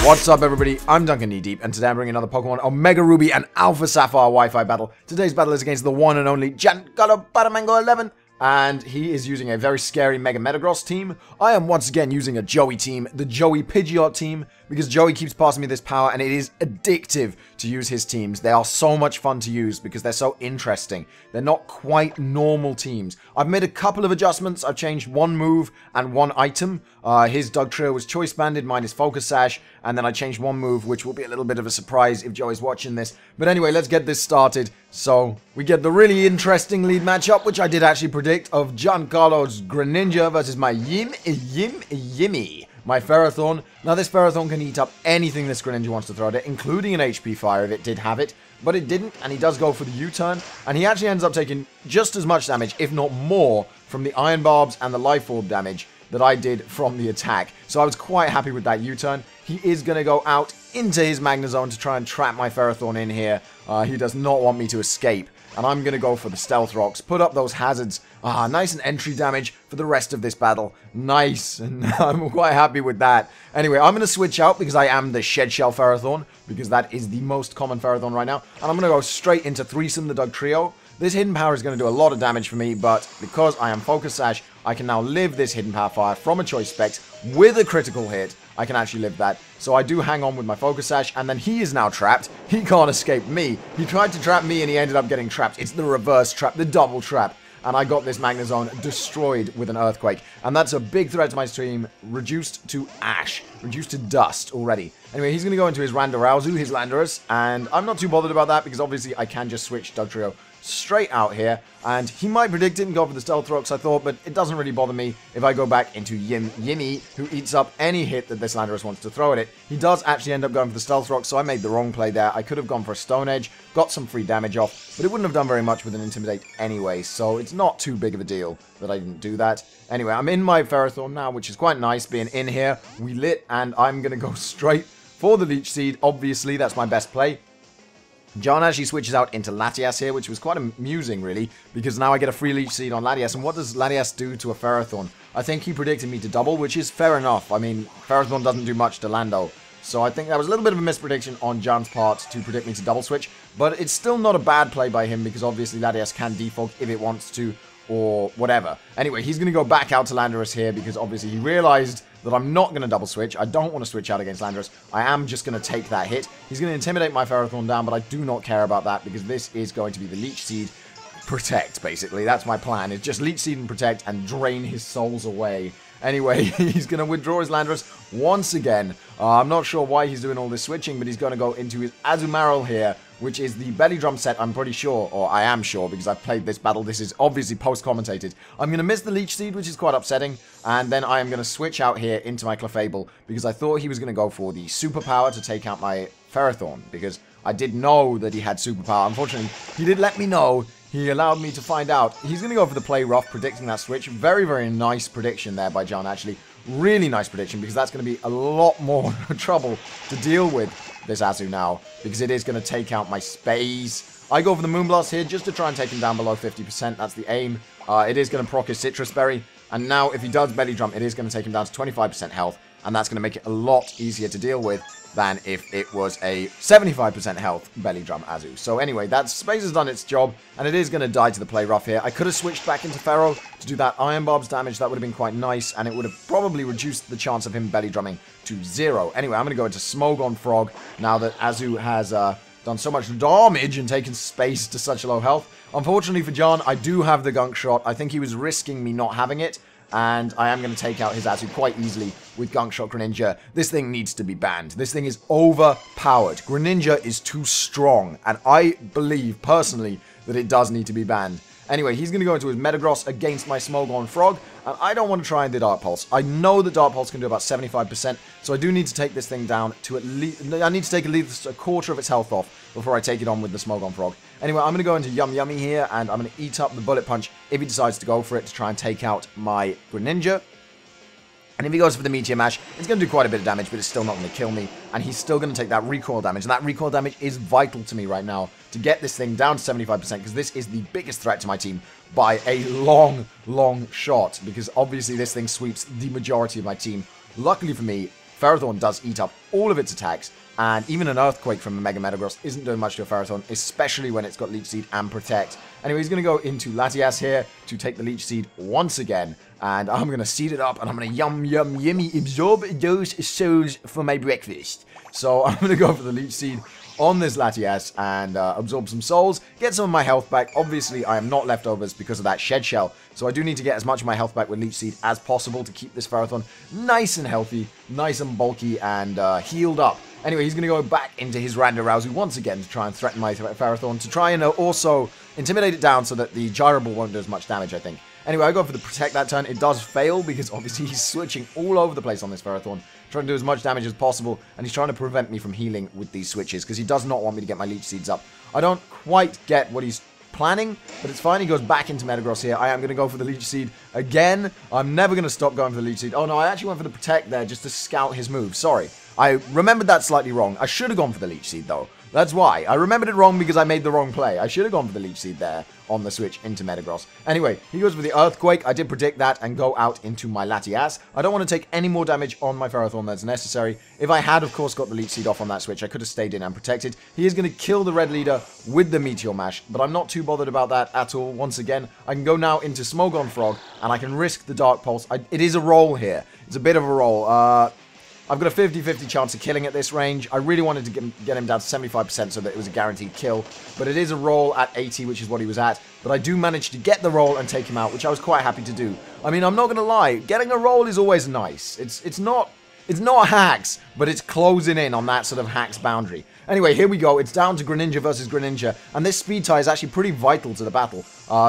What's up, everybody? I'm DuncanCantDie, and today I'm bringing another Pokemon Omega Ruby and Alpha Sapphire Wi-Fi battle. Today's battle is against the one and only GianCarloparimango11, and he is using a very scary Mega Metagross team. I am once again using a Joey team, the Joey Pidgeot team, because Joey keeps passing me this power, and it is addictive to use his teams. They are so much fun to use because they're so interesting. They're not quite normal teams. I've made a couple of adjustments. I've changed one move and one item. His Dugtrio was Choice Banded, mine is Focus Sash, and then I changed one move, which will be a little bit of a surprise if Joey's watching this. But anyway, let's get this started. So, we get the really interesting lead matchup, which I did actually predict, of Giancarlo's Greninja versus my Yimmy. My Ferrothorn. Now, this Ferrothorn can eat up anything this Greninja wants to throw at it, including an HP Fire if it did have it. But it didn't, and he does go for the U-turn. And he actually ends up taking just as much damage, if not more, from the Iron Barbs and the Life Orb damage that I did from the attack. So I was quite happy with that U-turn. He is going to go out into his Magnezone to try and trap my Ferrothorn in here. He does not want me to escape. And I'm going to go for the Stealth Rocks, put up those hazards. Nice and entry damage for the rest of this battle. Nice, and I'm quite happy with that. Anyway, I'm going to switch out because I am the Shed Shell Ferrothorn, because that is the most common Ferrothorn right now. And I'm going to go straight into Threesome, the Dugtrio. This Hidden Power is going to do a lot of damage for me, but because I am Focus Sash, I can now live this Hidden Power Fire from a Choice Spect with a critical hit. I can actually live that. So I do hang on with my Focus Sash, and then he is now trapped. He can't escape me. He tried to trap me, and he ended up getting trapped. It's the reverse trap, the double trap. And I got this Magnezone destroyed with an Earthquake. And that's a big threat to my team, reduced to ash, reduced to dust already. Anyway, he's going to go into his Randorazoo, his Landorus, and I'm not too bothered about that because obviously I can just switch Dugtrio straight out here, and he might predict it and go for the Stealth Rocks, I thought, but it doesn't really bother me if I go back into Yimmy, who eats up any hit that this Landorus wants to throw at it. He does actually end up going for the Stealth Rocks, so I made the wrong play there. I could have gone for a Stone Edge, got some free damage off, but it wouldn't have done very much with an Intimidate anyway, so it's not too big of a deal that I didn't do that. Anyway, I'm in my Ferrothorn now, which is quite nice being in here. We lit, and I'm going to go straight for the Leech Seed. Obviously, that's my best play. Gian actually switches out into Latias here, which was quite amusing, really, because now I get a free Leech Seed on Latias. And what does Latias do to a Ferrothorn? I think he predicted me to double, which is fair enough. I mean, Ferrothorn doesn't do much to Lando. So I think that was a little bit of a misprediction on Gian's part to predict me to double switch. But it's still not a bad play by him, because obviously Latias can defog if it wants to, or whatever. Anyway, he's going to go back out to Landorus here, because obviously he realized that I'm not going to double switch. I don't want to switch out against Landorus. I am just going to take that hit. He's going to intimidate my Ferrothorn down, but I do not care about that because this is going to be the Leech Seed Protect, basically. That's my plan. It's just Leech Seed and Protect and drain his souls away. Anyway, he's going to withdraw his Landorus once again. I'm not sure why he's doing all this switching, but he's going to go into his Azumarill here, which is the Belly Drum set, I'm pretty sure, or I am sure, because I've played this battle. This is obviously post-commentated. I'm going to miss the Leech Seed, which is quite upsetting, and then I am going to switch out here into my Clefable, because I thought he was going to go for the Superpower to take out my Ferrothorn, because I did know that he had Superpower. Unfortunately, he did let me know. He allowed me to find out. He's going to go for the Play Rough, predicting that switch. Very, very nice prediction there by Gian, actually. Really nice prediction, because that's going to be a lot more trouble to deal with this Azu now, because it is going to take out my Space. I go for the Moonblast here just to try and take him down below 50%. That's the aim. It is going to proc his Citrus Berry, and now if he does Belly Drum, it is going to take him down to 25% health, and that's going to make it a lot easier to deal with than if it was a 75% health Belly Drum Azu. So anyway, that Space has done its job, and it is going to die to the Play Rough here. I could have switched back into Ferro to do that Iron Barbs damage. That would have been quite nice, and it would have probably reduced the chance of him Belly Drumming to 0. Anyway, I'm going to go into Smogon Frog now that Azu has done so much damage and taken Space to such low health. Unfortunately for Gian, I do have the Gunk Shot. I think he was risking me not having it, and I am going to take out his Azu quite easily with Gunk Shot Greninja. This thing needs to be banned. This thing is overpowered. Greninja is too strong, and I believe, personally, that it does need to be banned. Anyway, he's going to go into his Metagross against my Smogon Frog, and I don't want to try the Dark Pulse. I know that Dark Pulse can do about 75%, so I do need to take this thing down to at least... I need to take at least a quarter of its health off before I take it on with the Smogon Frog. Anyway, I'm going to go into Yum Yummy here, and I'm going to eat up the Bullet Punch if he decides to go for it to try and take out my Greninja. And if he goes for the Meteor Mash, it's going to do quite a bit of damage, but it's still not going to kill me. And he's still going to take that recoil damage. And that recoil damage is vital to me right now to get this thing down to 75%, because this is the biggest threat to my team by a long, long shot. Because obviously this thing sweeps the majority of my team. Luckily for me, Ferrothorn does eat up all of its attacks, and even an Earthquake from a Mega Metagross isn't doing much to a Ferrothorn, especially when it's got Leech Seed and Protect. Anyway, he's going to go into Latias here to take the Leech Seed once again, and I'm going to seed it up, and I'm going to yummy absorb those souls for my breakfast. So I'm going to go for the Leech Seed on this Latias and absorb some souls, get some of my health back. Obviously, I am not leftovers because of that Shed Shell, so I do need to get as much of my health back with Leech Seed as possible to keep this Ferrothorn nice and healthy, nice and bulky, and healed up. Anyway, he's going to go back into his Randorouser once again to try and threaten my Ferrothorn, to try and also intimidate it down so that the Gyrable won't do as much damage, I think. Anyway, I go for the Protect that turn. It does fail because obviously he's switching all over the place on this Ferrothorn, trying to do as much damage as possible, and he's trying to prevent me from healing with these switches because he does not want me to get my Leech Seeds up. I don't quite get what he's planning, but it's fine. He goes back into Metagross here. I am going to go for the Leech Seed again. I'm never going to stop going for the Leech Seed. Oh no, I actually went for the Protect there just to scout his move. Sorry. I remembered that slightly wrong. I should have gone for the Leech Seed though. That's why. I remembered it wrong because I made the wrong play. I should have gone for the Leech Seed there on the switch into Metagross. Anyway, he goes for the Earthquake. I did predict that and go out into my Latias. I don't want to take any more damage on my Ferrothorn that's necessary. If I had, of course, got the Leech Seed off on that switch, I could have stayed in and protected. He is going to kill the Red Leader with the Meteor Mash, but I'm not too bothered about that at all. Once again, I can go now into Smogon Frog, and I can risk the Dark Pulse. It is a roll here. It's a bit of a roll. I've got a 50-50 chance of killing at this range. I really wanted to get him down to 75% so that it was a guaranteed kill. But it is a roll at 80, which is what he was at. But I do manage to get the roll and take him out, which I was quite happy to do. I mean, I'm not going to lie. Getting a roll is always nice. It's not hacks, but it's closing in on that sort of hacks boundary. Anyway, here we go. It's down to Greninja versus Greninja, and this speed tie is actually pretty vital to the battle.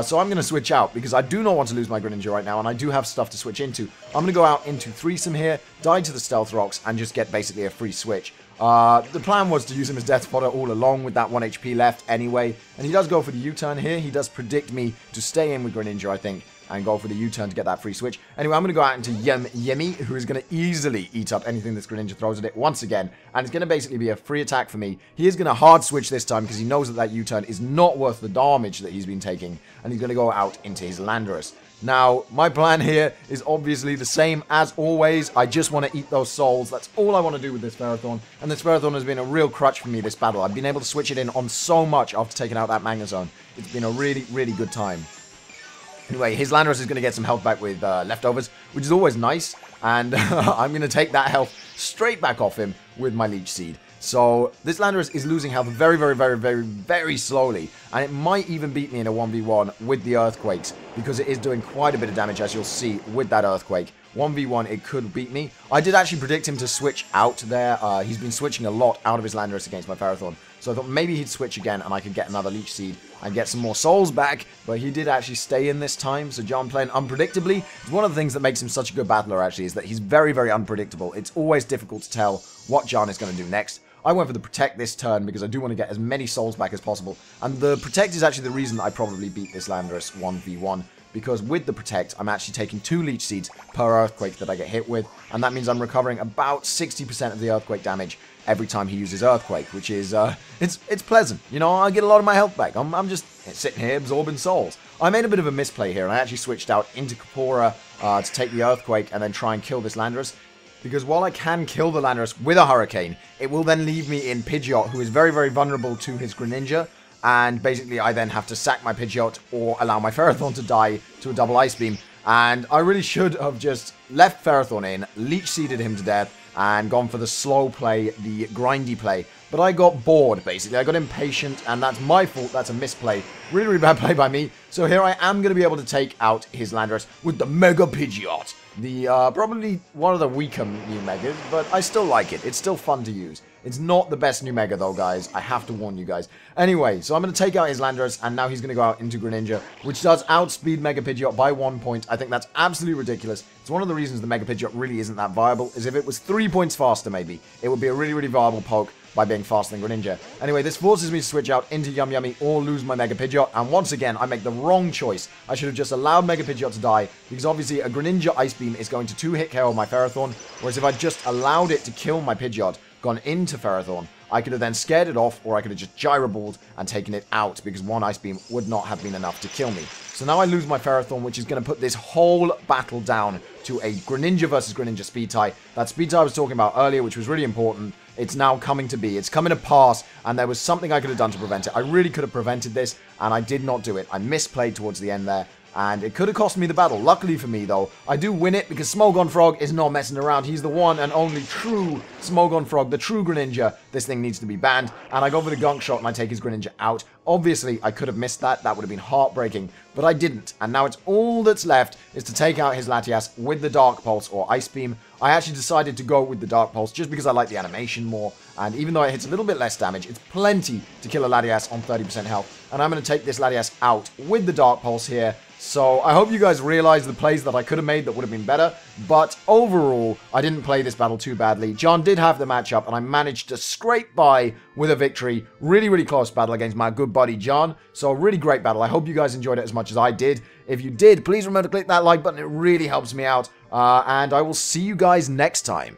So I'm going to switch out, because I do not want to lose my Greninja right now, and I do have stuff to switch into. I'm going to go out into Threesome here, die to the Stealth Rocks, and just get basically a free switch. The plan was to use him as Death Fodder all along with that 1 HP left anyway, and he does go for the U-turn here. He does predict me to stay in with Greninja, I think, and go for the U-turn to get that free switch. Anyway, I'm going to go out into Yemi, who is going to easily eat up anything this Greninja throws at it once again, and it's going to basically be a free attack for me. He is going to hard switch this time because he knows that that U-turn is not worth the damage that he's been taking, and he's going to go out into his Landorus. Now, my plan here is obviously the same as always. I just want to eat those souls. That's all I want to do with this Ferrothorn, and this Ferrothorn has been a real crutch for me this battle. I've been able to switch it in on so much after taking out that Magnezone. It's been a really, really good time. Anyway, his Landorus is going to get some health back with leftovers, which is always nice. And I'm going to take that health straight back off him with my Leech Seed. So this Landorus is losing health very, very, very, very, very slowly. And it might even beat me in a 1v1 with the Earthquakes, because it is doing quite a bit of damage, as you'll see, with that Earthquake. 1v1, it could beat me. I did actually predict him to switch out there. He's been switching a lot out of his Landorus against my Ferrothorn. So I thought maybe he'd switch again and I could get another Leech Seed and get some more souls back. But he did actually stay in this time. So Gian playing unpredictably. It's one of the things that makes him such a good battler, actually, is that he's very, very unpredictable. It's always difficult to tell what Gian is going to do next. I went for the Protect this turn because I do want to get as many souls back as possible. And the Protect is actually the reason I probably beat this Landorus 1v1. Because with the Protect, I'm actually taking 2 Leech Seeds per Earthquake that I get hit with. And that means I'm recovering about 60% of the Earthquake damage every time he uses Earthquake, which is, it's pleasant. You know, I get a lot of my health back. I'm just sitting here absorbing souls. I made a bit of a misplay here, and I actually switched out into Kapora to take the Earthquake and then try and kill this Landorus. Because while I can kill the Landorus with a Hurricane, it will then leave me in Pidgeot, who is very, very vulnerable to his Greninja. And basically, I then have to sack my Pidgeot or allow my Ferrothorn to die to a double Ice Beam. And I really should have just left Ferrothorn in, Leech Seeded him to death, and gone for the slow play, the grindy play. But I got bored, basically. I got impatient, and that's my fault. That's a misplay. Really, really bad play by me. So here I am going to be able to take out his Landorus with the Mega Pidgeot. The, probably one of the weaker new Megas, but I still like it. It's still fun to use. It's not the best new Mega, though, guys. I have to warn you guys. Anyway, so I'm going to take out his Landorus, and now he's going to go out into Greninja, which does outspeed Mega Pidgeot by 1 point. I think that's absolutely ridiculous. It's one of the reasons the Mega Pidgeot really isn't that viable, is if it was 3 points faster, maybe, it would be a really, really viable poke by being faster than Greninja. Anyway, this forces me to switch out into Yummy or lose my Mega Pidgeot, and once again, I make the wrong choice. I should have just allowed Mega Pidgeot to die, because obviously a Greninja Ice Beam is going to 2-hit KO my Ferrothorn, whereas if I just allowed it to kill my Pidgeot, gone into Ferrothorn, I could have then scared it off, or I could have just Gyroballed and taken it out, because 1 Ice Beam would not have been enough to kill me. So now I lose my Ferrothorn, which is going to put this whole battle down to a Greninja versus Greninja speed tie. That speed tie I was talking about earlier, which was really important, it's now coming to be. It's coming to pass, and there was something I could have done to prevent it. I really could have prevented this, and I did not do it. I misplayed towards the end there, and it could have cost me the battle. Luckily for me, though, I do win it because Smogon Frog is not messing around. He's the one and only true Smogon Frog, the true Greninja. This thing needs to be banned, and I go for the Gunk Shot, and I take his Greninja out. Obviously, I could have missed that. That would have been heartbreaking, but I didn't. And now it's all that's left is to take out his Latias with the Dark Pulse or Ice Beam. I actually decided to go with the Dark Pulse just because I like the animation more. And even though it hits a little bit less damage, it's plenty to kill a Latias on 30% health. And I'm going to take this Latias out with the Dark Pulse here. So I hope you guys realize the plays that I could have made that would have been better. But overall, I didn't play this battle too badly. Gian did have the matchup, and I managed to scrape by with a victory. Really, really close battle against my good buddy Gian. So a really great battle. I hope you guys enjoyed it as much as I did. If you did, please remember to click that like button. It really helps me out. And I will see you guys next time.